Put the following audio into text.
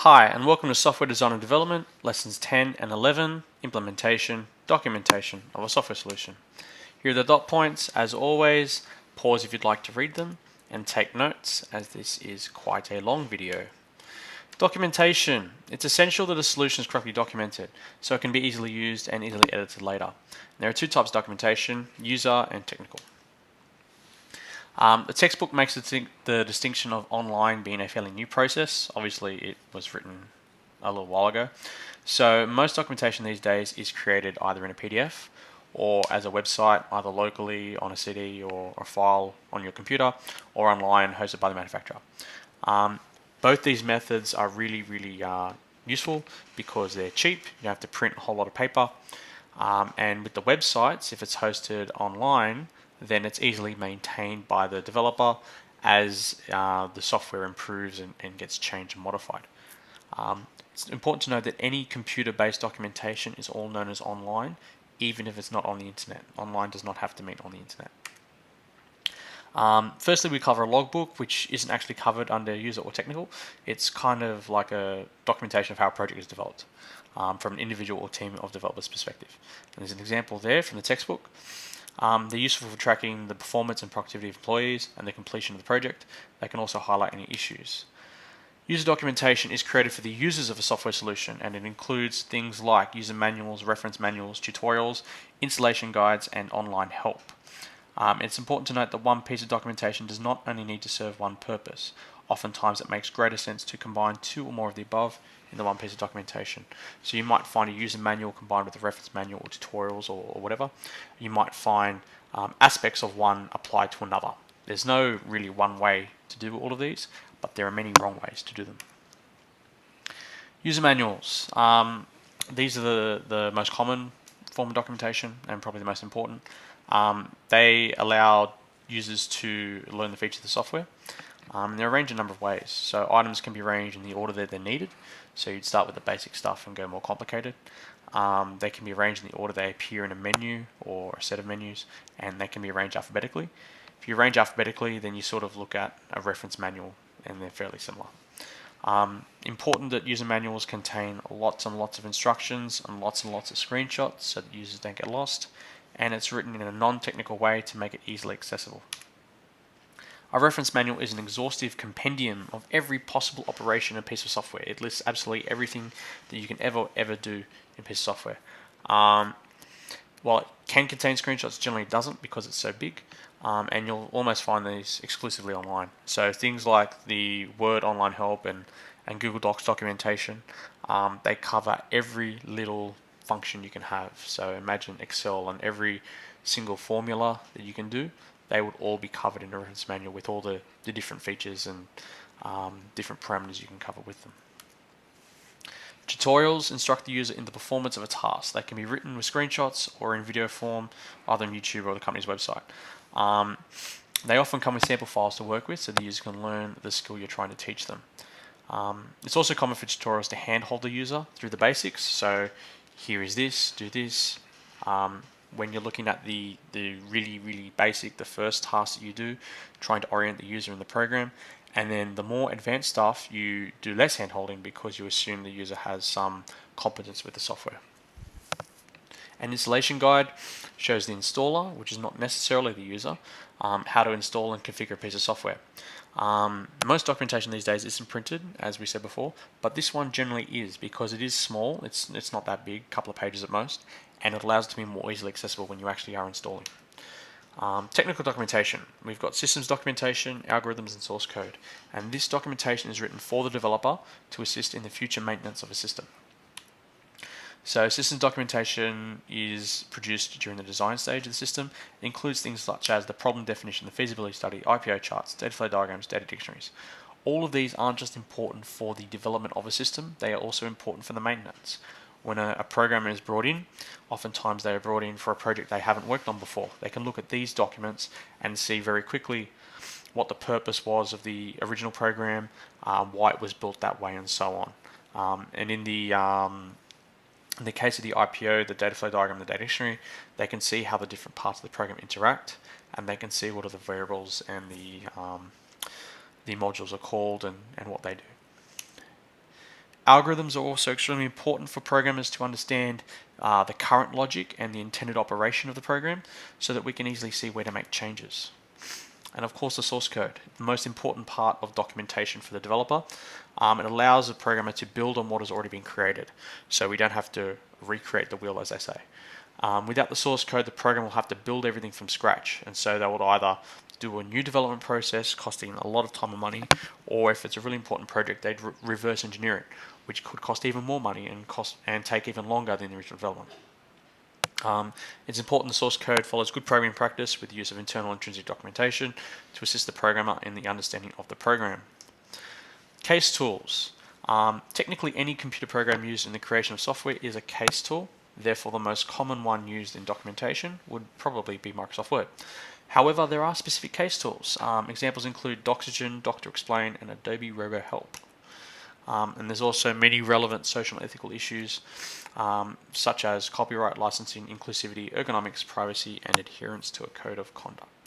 Hi, and welcome to Software Design and Development, Lessons 10 and 11, Implementation, Documentation of a Software Solution. Here are the dot points. As always, pause if you'd like to read them, and take notes, as this is quite a long video. Documentation. It's essential that a solution is correctly documented, so it can be easily used and easily edited later. There are two types of documentation, user and technical. The textbook makes the distinction of online being a fairly new process. Obviously, it was written a little while ago. So most documentation these days is created either in a PDF or as a website, either locally on a CD or a file on your computer, or online hosted by the manufacturer. Both these methods are really useful because they're cheap. You don't have to print a whole lot of paper. And with the websites, if it's hosted online, then it's easily maintained by the developer as the software improves and gets changed and modified. It's important to know that any computer-based documentation is all known as online, even if it's not on the internet. Online does not have to mean on the internet. Firstly, we cover a logbook, which isn't actually covered under user or technical. It's kind of like a documentation of how a project is developed from an individual or team of developers' perspective. And there's an example there from the textbook. They're useful for tracking the performance and productivity of employees and the completion of the project. They can also highlight any issues. User documentation is created for the users of a software solution, and it includes things like user manuals, reference manuals, tutorials, installation guides, and online help. It's important to note that one piece of documentation does not only need to serve one purpose. Oftentimes it makes greater sense to combine two or more of the above in the one piece of documentation. So you might find a user manual combined with a reference manual or tutorials or whatever. You might find aspects of one applied to another. There's no really one way to do all of these, but there are many wrong ways to do them. User manuals. These are the most common form of documentation and probably the most important. They allow users to learn the features of the software. They're arranged in a number of ways. So items can be arranged in the order that they're needed. So you'd start with the basic stuff and go more complicated. They can be arranged in the order they appear in a menu or a set of menus, and they can be arranged alphabetically. If you arrange alphabetically, then you sort of look at a reference manual, and they're fairly similar. Important that user manuals contain lots and lots of instructions and lots of screenshots so that users don't get lost, and it's written in a non-technical way to make it easily accessible. A reference manual is an exhaustive compendium of every possible operation in a piece of software. It lists absolutely everything that you can ever do in a piece of software. While it can contain screenshots, generally it doesn't because it's so big, and you'll almost find these exclusively online. So things like the Word online help and Google Docs documentation, they cover every little function you can have. So imagine Excel and every single formula that you can do, they would all be covered in a reference manual with all the different features and different parameters you can cover with them. Tutorials instruct the user in the performance of a task. They can be written with screenshots or in video form, either on YouTube or the company's website. They often come with sample files to work with so the user can learn the skill you're trying to teach them. It's also common for tutorials to handhold the user through the basics. So here is this, do this. When you're looking at the really basic, the first task that you do, trying to orient the user in the program, and then the more advanced stuff, you do less hand-holding because you assume the user has some competence with the software. An installation guide shows the installer, which is not necessarily the user, how to install and configure a piece of software. Most documentation these days isn't printed, as we said before, but this one generally is because it is small. It's not that big, a couple of pages at most, and it allows it to be more easily accessible when you actually are installing. Technical documentation. We've got systems documentation, algorithms, and source code. And this documentation is written for the developer to assist in the future maintenance of a system. So systems documentation is produced during the design stage of the system. It includes things such as the problem definition, the feasibility study, IPO charts, data flow diagrams, data dictionaries. All of these aren't just important for the development of a system, they are also important for the maintenance. When a programmer is brought in, oftentimes they are brought in for a project they haven't worked on before. They can look at these documents and see very quickly what the purpose was of the original program, why it was built that way, and so on. And in the case of the IPO, the data flow diagram, the data dictionary, they can see how the different parts of the program interact, and they can see what are the variables and the modules are called and what they do. Algorithms are also extremely important for programmers to understand the current logic and the intended operation of the program so that we can easily see where to make changes. And of course, the source code, the most important part of documentation for the developer. It allows the programmer to build on what has already been created, so we don't have to recreate the wheel, as they say. Without the source code, the program will have to build everything from scratch, and so they would either do a new development process costing a lot of time and money, or if it's a really important project, they'd reverse engineer it, which could cost even more money and take even longer than the original development. It's important the source code follows good programming practice with the use of internal intrinsic documentation to assist the programmer in the understanding of the program. Case tools. Technically, any computer program used in the creation of software is a case tool. Therefore, the most common one used in documentation would probably be Microsoft Word. However, there are specific case tools. Examples include Doxygen, Doc2Explain, and Adobe RoboHelp. And there's also many relevant social and ethical issues such as copyright, licensing, inclusivity, ergonomics, privacy, and adherence to a code of conduct.